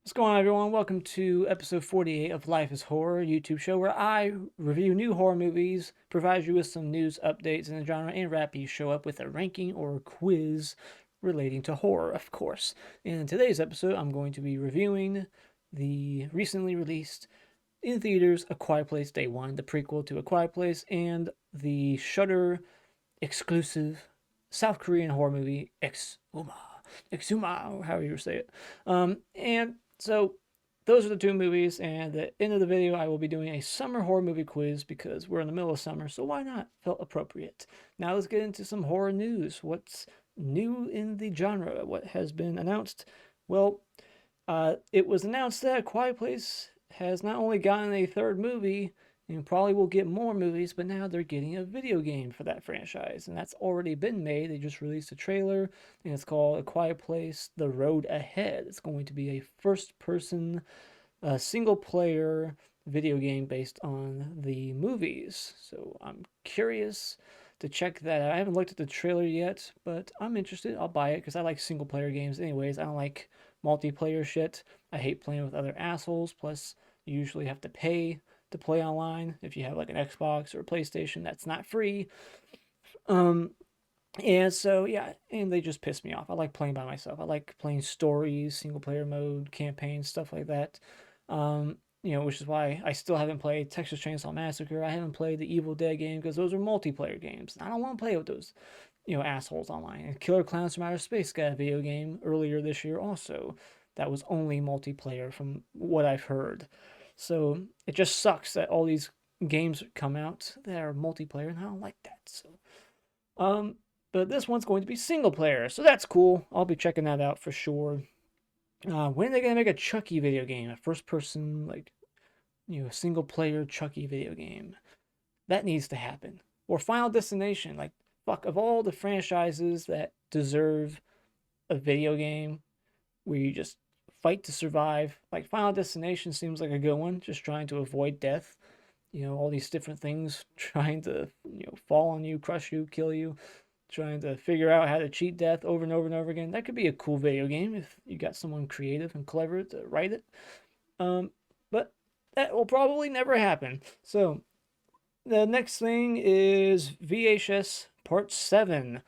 What's going on, everyone? Welcome to episode 48 of Life is Horror, YouTube show where I review new horror movies, provide you with some news updates in the genre, and wrap you show up with a ranking or a quiz relating to horror, of course. And in today's episode, I'm going to be reviewing the recently released in theaters A Quiet Place Day 1, the prequel to A Quiet Place, and the Shudder exclusive South Korean horror movie Exhuma. Exhuma, or however you say it. And so those are the two movies, and at the end of the video, I will be doing a summer horror movie quiz because we're in the middle of summer, so why not? Felt appropriate. Now let's get into some horror news. What's new in the genre? What has been announced? Well, it was announced that Quiet Place has not only gotten a third movie, and probably will get more movies, but now they're getting a video game for that franchise, and that's already been made. They just released a trailer, and it's called A Quiet Place: The Road Ahead. It's going to be a first-person, single-player video game based on the movies. So I'm curious to check that out. I haven't looked at the trailer yet, but I'm interested. I'll buy it because I like single-player games anyways. I don't like multiplayer shit. I hate playing with other assholes. Plus, you usually have to pay to play online if you have like an Xbox or a PlayStation that's not free. Um, and so yeah, and they just piss me off. I like playing by myself. I like playing stories, single player mode, campaigns, stuff like that. Which is why I still haven't played Texas Chainsaw Massacre. I haven't played the Evil Dead game because those are multiplayer games. I don't want to play with those, assholes online. And Killer Clowns from Outer Space got a video game earlier this year also. That was only multiplayer from what I've heard. So it just sucks that all these games come out that are multiplayer, and I don't like that. So, um, but this one's going to be single player, so that's cool. I'll be checking that out for sure. When are they gonna make a Chucky video game, a first person like single player Chucky video game? That needs to happen. Or Final Destination, like fuck of all the franchises that deserve a video game where you just fight to survive. Like Final Destination seems like a good one, just trying to avoid death. All these different things trying to, fall on you, crush you, kill you, trying to figure out how to cheat death over and over and over again. That could be a cool video game if you got someone creative and clever to write it. But that will probably never happen. So the next thing is VHS Part 7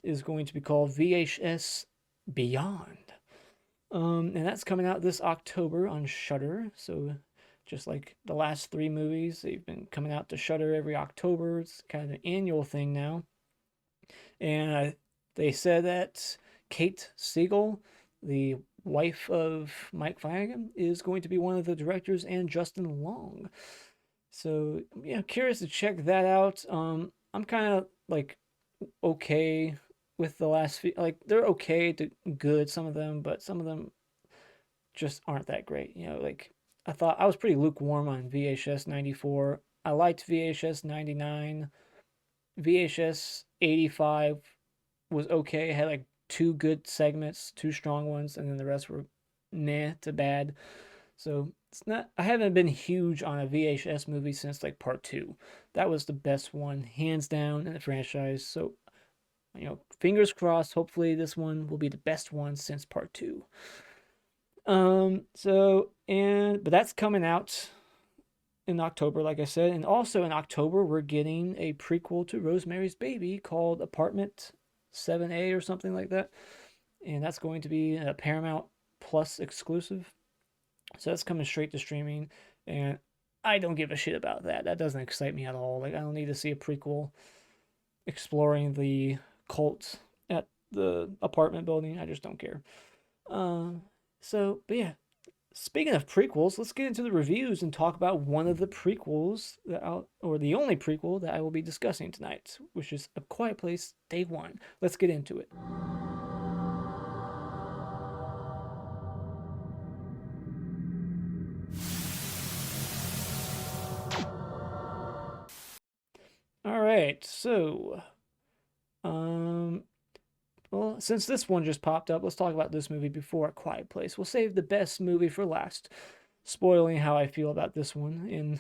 is going to be called VHS Beyond. And that's coming out this October on Shudder. So just like the last three movies, they've been coming out to Shudder every October. It's kind of an annual thing now. And they said that Kate Siegel, the wife of Mike Flanagan, is going to be one of the directors, and Justin Long. So yeah, curious to check that out. I'm kind of like okay with the last few. Like they're okay to good, some of them, but some of them just aren't that great. Like I thought I was pretty lukewarm on VHS 94. I liked VHS 99. VHS 85 was okay. It had like two good segments, two strong ones, and then the rest were meh to bad. So it's not. I haven't been huge on a VHS movie since like part two. That was the best one, hands down, in the franchise. So fingers crossed. Hopefully, this one will be the best one since part two. But that's coming out in October, like I said, and also in October we're getting a prequel to Rosemary's Baby called Apartment 7A or something like that, and that's going to be a Paramount Plus exclusive. So that's coming straight to streaming, and I don't give a shit about that. That doesn't excite me at all. Like I don't need to see a prequel exploring the cult at the apartment building. I just don't care. But yeah, speaking of prequels, let's get into the reviews and talk about one of the prequels or the only prequel that I will be discussing tonight, which is A Quiet Place Day 1. Let's get into it. All right, so well, since this one just popped up, let's talk about this movie before A Quiet Place. We'll save the best movie for last, spoiling how I feel about this one in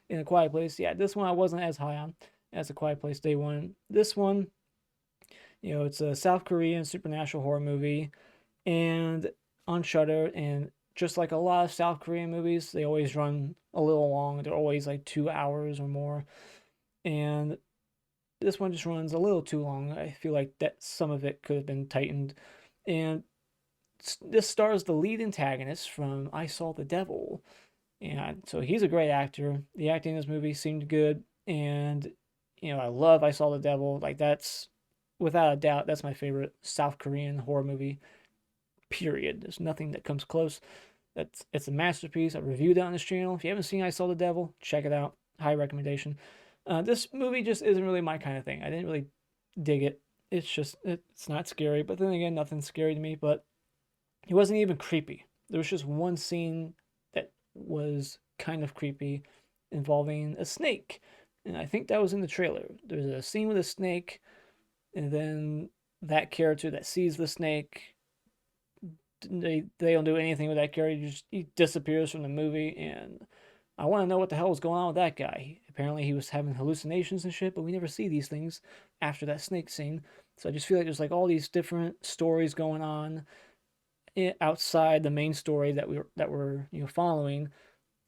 in A Quiet Place. Yeah, this one I wasn't as high on as A Quiet Place Day 1. This one, it's a South Korean supernatural horror movie, and on Shudder, and just like a lot of South Korean movies, they always run a little long. They're always like 2 hours or more. And this one just runs a little too long. I feel like that some of it could have been tightened. And this stars the lead antagonist from I Saw the Devil. And so he's a great actor. The acting in this movie seemed good. And, I love I Saw the Devil. Like, that's, without a doubt, that's my favorite South Korean horror movie, period. There's nothing that comes close. It's a masterpiece. I reviewed it on this channel. If you haven't seen I Saw the Devil, check it out. High recommendation. This movie just isn't really my kind of thing. I didn't really dig it. It's not scary. But then again, nothing's scary to me. But it wasn't even creepy. There was just one scene that was kind of creepy involving a snake. And I think that was in the trailer. There's a scene with a snake, and then that character that sees the snake, they don't do anything with that character. He disappears from the movie, and I want to know what the hell was going on with that guy. Apparently, he was having hallucinations and shit, but we never see these things after that snake scene. So I just feel like there's like all these different stories going on outside the main story that we're following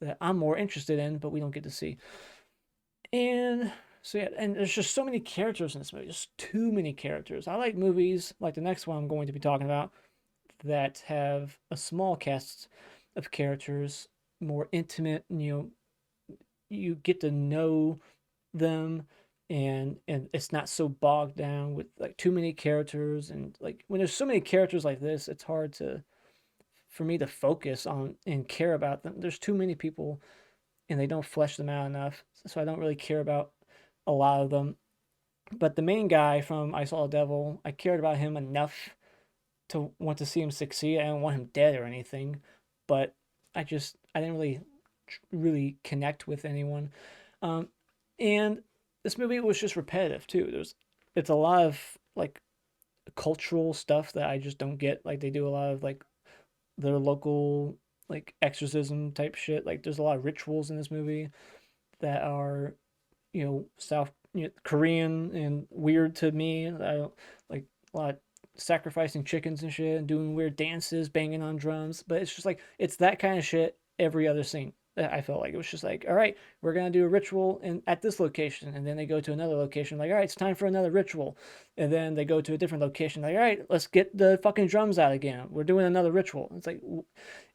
that I'm more interested in, but we don't get to see. And so yeah, and there's just so many characters in this movie, just too many characters. I like movies like the next one I'm going to be talking about that have a small cast of characters, more intimate. You get to know them, and it's not so bogged down with like too many characters. And like when there's so many characters like this, it's hard for me to focus on and care about them. There's too many people, and they don't flesh them out enough, so I don't really care about a lot of them. But the main guy from I Saw the Devil, I cared about him enough to want to see him succeed. I don't want him dead or anything, but I didn't really connect with anyone. And this movie was just repetitive too. It's a lot of like cultural stuff that I just don't get. Like they do a lot of like their local like exorcism type shit. Like there's a lot of rituals in this movie that are South Korean and weird to me. I don't like a lot of sacrificing chickens and shit and doing weird dances, banging on drums. But it's just like it's that kind of shit every other scene. I felt like it was just like, all right, we're gonna do a ritual at this location, and then they go to another location, like, all right, it's time for another ritual, and then they go to a different location, like, all right, let's get the fucking drums out again. We're doing another ritual. It's like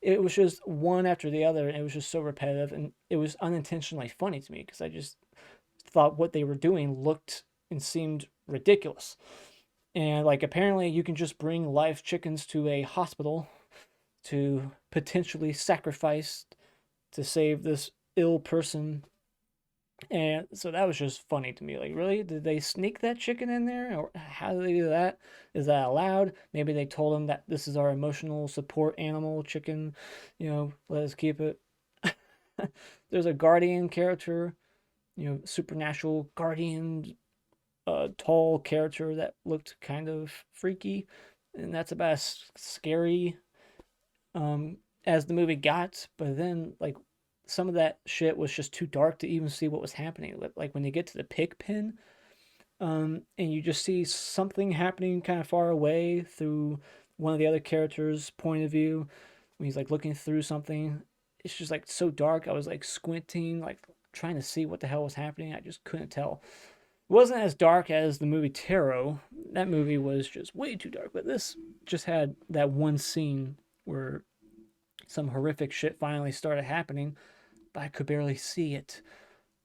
it was just one after the other, and it was just so repetitive, and it was unintentionally funny to me because I just thought what they were doing looked and seemed ridiculous. And like apparently you can just bring live chickens to a hospital to potentially sacrifice to save this ill person. And so that was just funny to me. Like, really? Did they sneak that chicken in there? Or how did they do that? Is that allowed? Maybe they told him that this is our emotional support animal, chicken. Let us keep it. There's a guardian character, supernatural guardian, tall character that looked kind of freaky. And that's about as scary as the movie got. But then, like, some of that shit was just too dark to even see what was happening. Like when you get to the pig pen, and you just see something happening kind of far away through one of the other characters' point of view when he's like looking through something. It's just like so dark. I was like squinting, like trying to see what the hell was happening. I just couldn't tell. It wasn't as dark as the movie Tarot. That movie was just way too dark. But this just had that one scene where some horrific shit finally started happening, but I could barely see it.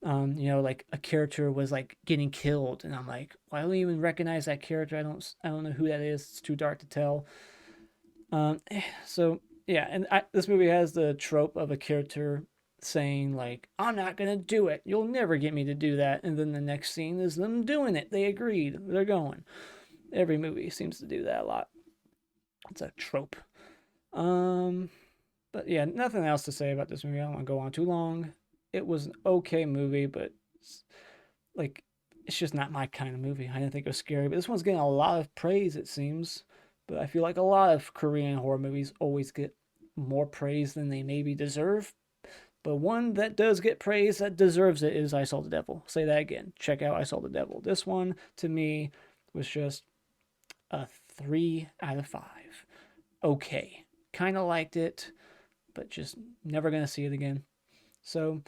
Like a character was like getting killed, and I'm like, well, I don't even recognize that character. I don't know who that is. It's too dark to tell. So yeah, and this movie has the trope of a character saying like, I'm not gonna do it. You'll never get me to do that. And then the next scene is them doing it. They agreed. They're going. Every movie seems to do that a lot. It's a trope. But yeah, nothing else to say about this movie. I don't want to go on too long. It was an okay movie, but like it's just not my kind of movie. I didn't think it was scary, but this one's getting a lot of praise, it seems. But I feel like a lot of Korean horror movies always get more praise than they maybe deserve. But one that does get praise that deserves it is I Saw the Devil. Say that again. Check out I Saw the Devil. This one, to me, was just a 3 out of 5. Okay. Kind of liked it. but just never gonna see it again. So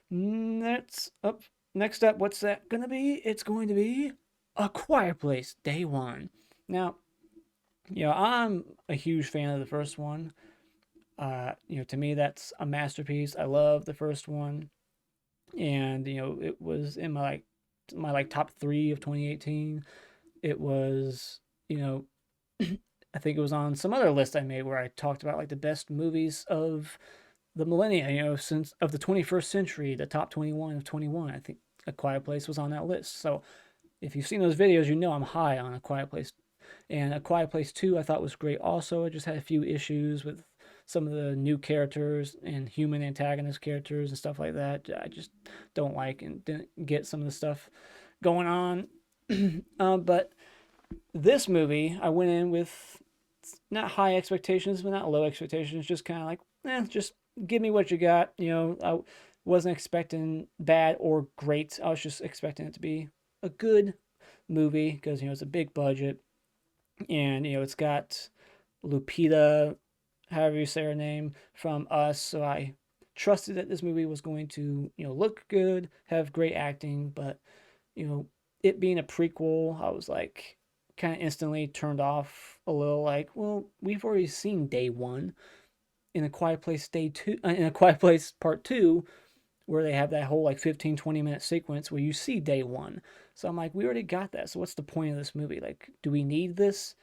that's up. Next up, what's that gonna be? It's going to be A Quiet Place Day One. Now, I'm a huge fan of the first one. To me, that's a masterpiece. I love the first one, and it was in my top three of 2018. It was, you know, I think it was on some other list I made where I talked about like the best movies of the millennia, since of the 21st century, the top 21 of 21. I think A Quiet Place was on that list. So if you've seen those videos, I'm high on A Quiet Place. And A Quiet Place 2 I thought was great also. I just had a few issues with some of the new characters and human antagonist characters and stuff like that. I just don't like and didn't get some of the stuff going on. But this movie, I went in with not high expectations, but not low expectations. Just kind of like, just give me what you got. I wasn't expecting bad or great. I was just expecting it to be a good movie because it's a big budget, and it's got Lupita, however you say her name, from Us. So I trusted that this movie was going to look good, have great acting, but it being a prequel, I was like kind of instantly turned off a little. Like, well, we've already seen Day One in A Quiet Place Day Two, in A Quiet Place Part Two, where they have that whole like 15-20 minute sequence where you see Day One. So I'm like, we already got that. So what's the point of this movie? Like, do we need this?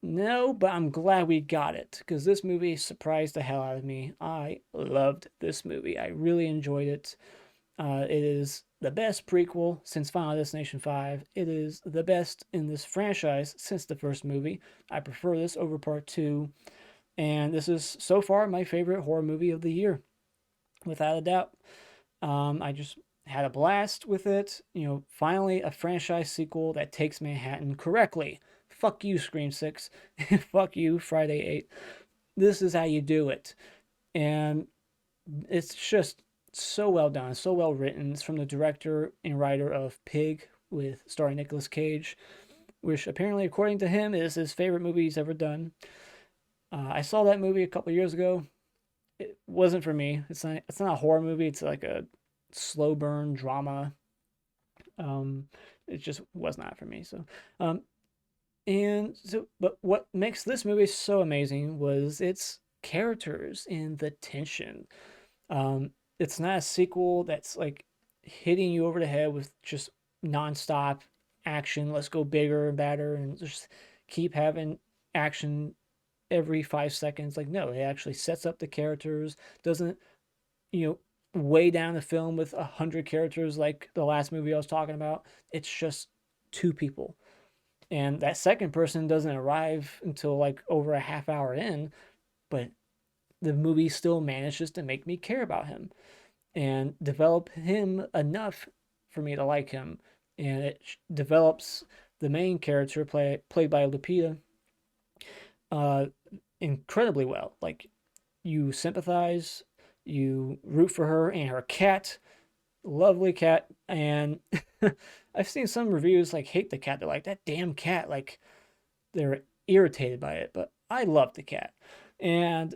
No, but I'm glad we got it because this movie surprised the hell out of me. I loved this movie. I really enjoyed it. It is the best prequel since Final Destination 5. It is the best in this franchise since the first movie. I prefer this over Part 2. And this is so far my favorite horror movie of the year, without a doubt. I just had a blast with it. Finally a franchise sequel that takes Manhattan correctly. Fuck you, Scream 6. Fuck you, Friday 8. This is how you do it. And it's just so well done, so well written. It's from the director and writer of Pig, with starring Nicolas Cage, which apparently, according to him, is his favorite movie he's ever done. I saw that movie a couple years ago. It wasn't for me. It's not a horror movie. It's like a slow burn drama. It just was not for me. But what makes this movie so amazing was its characters and the tension. It's not a sequel that's like hitting you over the head with just nonstop action. Let's go bigger and badder and just keep having action every 5 seconds. Like, no, it actually sets up the characters, doesn't, weigh down the film with 100 characters like the last movie I was talking about. It's just two people. And that second person doesn't arrive until like over a half hour in, but the movie still manages to make me care about him and develop him enough for me to like him. And it develops the main character played by Lupita incredibly well. Like, you sympathize, you root for her and her cat, lovely cat. And I've seen some reviews like hate the cat. They're like, that damn cat, like they're irritated by it. But I love the cat. And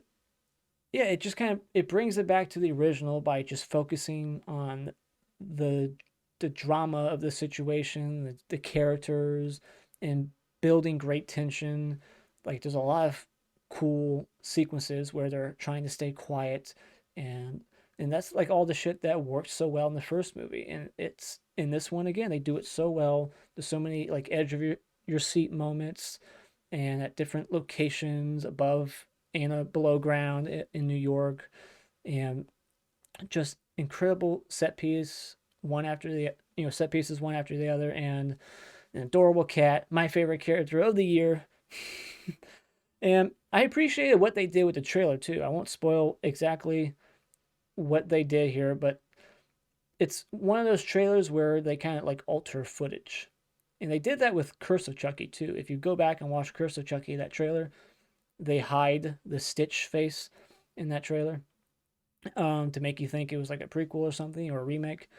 yeah, it just it brings it back to the original by just focusing on the drama of the situation, the characters, and building great tension. Like, there's a lot of cool sequences where they're trying to stay quiet, and that's like all the shit that worked so well in the first movie, and it's in this one again. They do it so well. There's so many like edge of your seat moments, and at different locations above and below ground in New York, and just incredible set piece one after the set pieces one after the other, and an adorable cat, my favorite character of the year. And I appreciated what they did with the trailer too. I won't spoil exactly what they did here, but it's one of those trailers where they kind of like alter footage. And they did that with Curse of Chucky too. If you go back and watch Curse of Chucky, that trailer, they hide the Stitch face in that trailer to make you think it was like a prequel or something or a remake.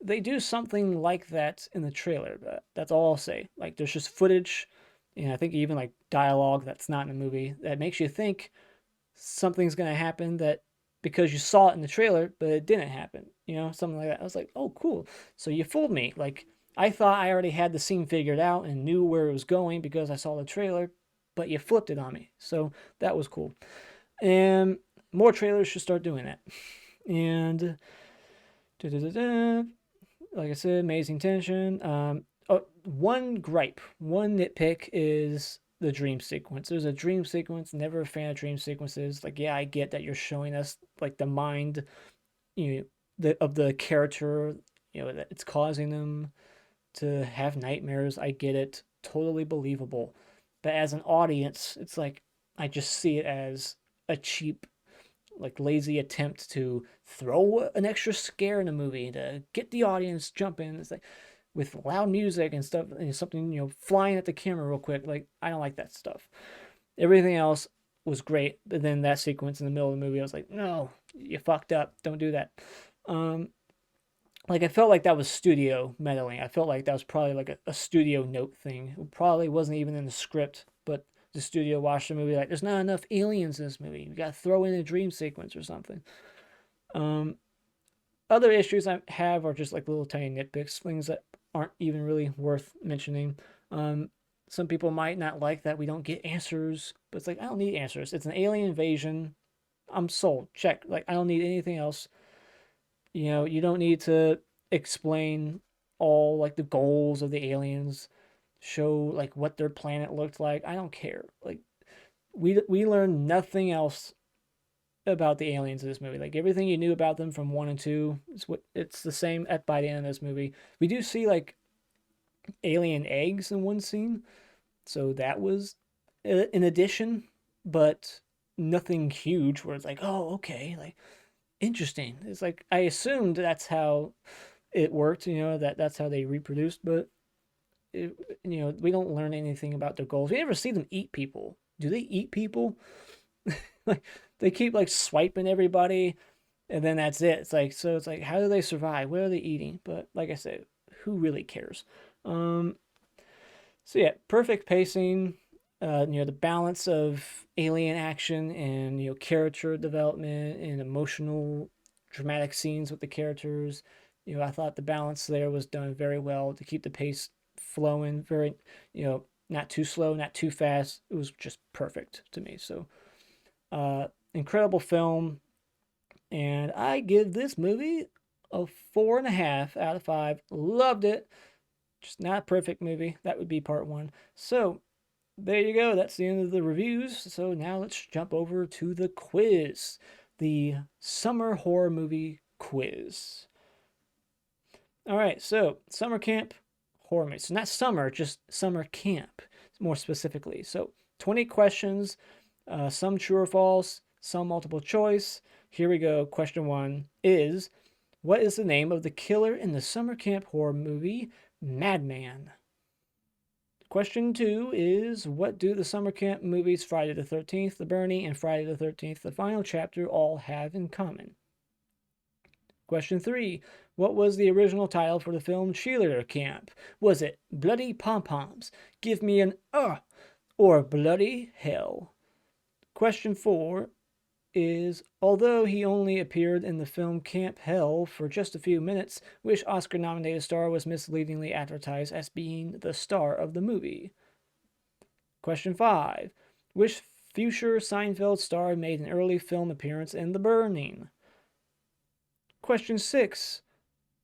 They do something like that in the trailer, but that's all I'll say. Like, there's just footage, and I think even like dialogue that's not in the movie that makes you think something's going to happen that because you saw it in the trailer, but it didn't happen, something like that. I was like, oh, cool. So you fooled me. Like, I thought I already had the scene figured out and knew where it was going because I saw the trailer, but you flipped it on me. So that was cool. And more trailers should start doing that. And like I said, amazing tension. One gripe, one nitpick is the dream sequence. There's a dream sequence. Never a fan of dream sequences. Like, yeah, I get that you're showing us like the mind, of the character. That it's causing them to have nightmares. I get it, totally believable. But as an audience, it's like I just see it as a cheap, like lazy attempt to throw an extra scare in a movie to get the audience jumping. It's like with loud music and stuff, and something flying at the camera real quick. Like, I don't like that stuff. Everything else was great, but then that sequence in the middle of the movie, I was like, no, you fucked up. Don't do that. Like, I felt like that was studio meddling. I felt like that was probably like a studio note thing. It probably wasn't even in the script, but the studio watched the movie like, there's not enough aliens in this movie. You got to throw in a dream sequence or something. Other issues I have are just like little tiny nitpicks, things that aren't even really worth mentioning. Some people might not like that we don't get answers, but it's like, I don't need answers. It's an alien invasion. I'm sold. Check. Like, I don't need anything else. You don't need to explain all like the goals of the aliens, show like what their planet looked like. I don't care. Like, we learned nothing else about the aliens in this movie. Like, everything you knew about them from 1 and 2, it's the same by the end of this movie. We do see like alien eggs in one scene, so that was an addition, but nothing huge where it's like, oh, okay, like, interesting. It's like I assumed that's how it worked, that's how they reproduced, but we don't learn anything about their goals. We never see them eat people. Do they eat people? Like, they keep like swiping everybody, and then that's it. It's like, how do they survive? What are they eating? But like I said, who really cares? Um, so yeah, perfect pacing. The balance of alien action and character development and emotional, dramatic scenes with the characters. I thought the balance there was done very well to keep the pace flowing. Very, not too slow, not too fast. It was just perfect to me. So, incredible film, and I give this movie a 4.5 out of 5. Loved it. Just not a perfect movie. That would be part one. So there you go. That's the end of the reviews. So now let's jump over to the quiz. The summer horror movie quiz. All right, so summer camp horror movie. So not summer, just summer camp, more specifically. So 20 questions, some true or false, some multiple choice. Here we go. Question 1 is, what is the name of the killer in the summer camp horror movie Madman? Question 2 is, what do the summer camp movies Friday the 13th, The Burning, and Friday the 13th, The Final Chapter all have in common? Question 3, what was the original title for the film Cheerleader Camp? Was it Bloody Pom-Poms, Give Me an or Bloody Hell? Question 4 is, although he only appeared in the film Camp Hell for just a few minutes, which Oscar-nominated star was misleadingly advertised as being the star of the movie? Question 5, which future Seinfeld star made an early film appearance in The Burning? Question 6,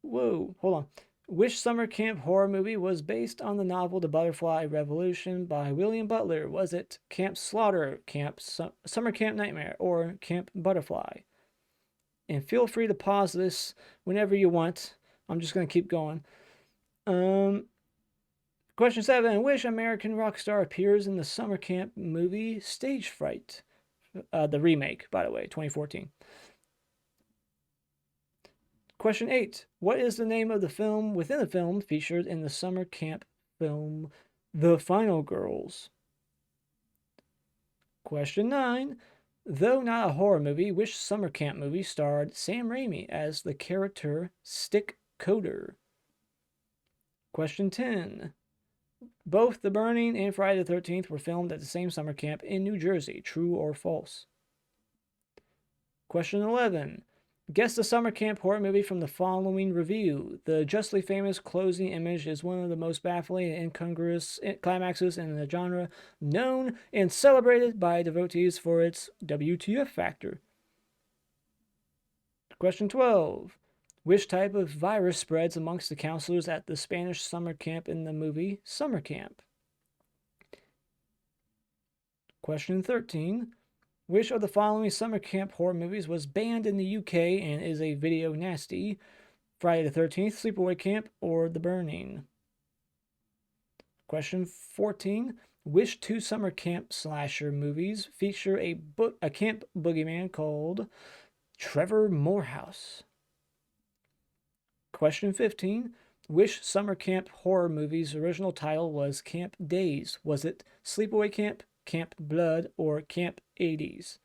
hold on. Which summer camp horror movie was based on the novel The Butterfly Revolution by William Butler? Was it Camp Slaughter, Summer Camp Nightmare, or Camp Butterfly? And feel free to pause this whenever you want. I'm just going to keep going. Question 7. Which American rock star appears in the summer camp movie Stage Fright? The remake, by the way, 2014. Question 8. What is the name of the film within the film featured in the summer camp film The Final Girls? Question 9. Though not a horror movie, which summer camp movie starred Sam Raimi as the character Stick Coder? Question 10. Both The Burning and Friday the 13th were filmed at the same summer camp in New Jersey. True or false? Question 11. Guess the summer camp horror movie from the following review. The justly famous closing image is one of the most baffling and incongruous climaxes in the genre, known and celebrated by devotees for its WTF factor. Question 12. Which type of virus spreads amongst the counselors at the Spanish summer camp in the movie Summer Camp? Question 13. Which of the following summer camp horror movies was banned in the UK and is a video nasty? Friday the 13th, Sleepaway Camp, or The Burning? Question 14. Which two summer camp slasher movies feature a camp boogeyman called Trevor Morehouse? Question 15. Which summer camp horror movie's original title was Camp Days? Was it Sleepaway Camp, Camp Blood, or Camp 80s?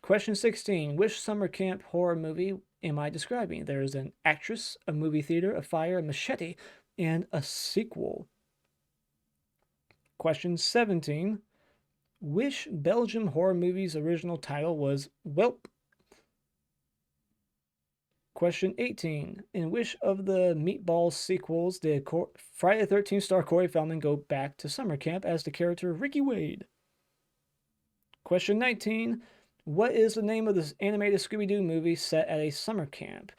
Question 16. Which summer camp horror movie am I describing? There is an actress, a movie theater, a fire, a machete, and a sequel. Question 17. Which Belgium horror movie's original title was Welp? Question 18. In which of the Meatballs sequels did Friday the 13th star Corey Feldman go back to summer camp as the character Ricky Wade? Question 19. What is the name of this animated Scooby-Doo movie set at a summer camp?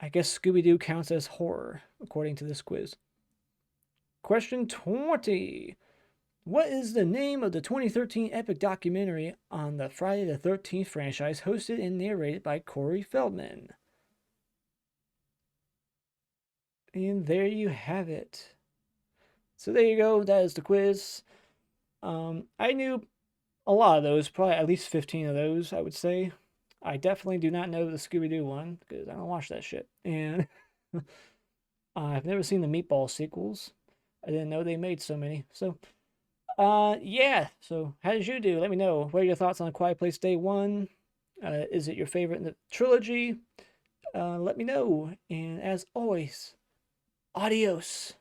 I guess Scooby-Doo counts as horror, according to this quiz. Question 20. What is the name of the 2013 epic documentary on the Friday the 13th franchise hosted and narrated by Corey Feldman? And there you have it. So there you go. That is the quiz. I knew a lot of those, probably at least 15 of those, I would say. I definitely do not know the Scooby-Doo one because I don't watch that shit. And I've never seen the Meatball sequels. I didn't know they made so many. So yeah. So how did you do? Let me know. What are your thoughts on A Quiet Place Day 1? Is it your favorite in the trilogy? Let me know. And as always, adios.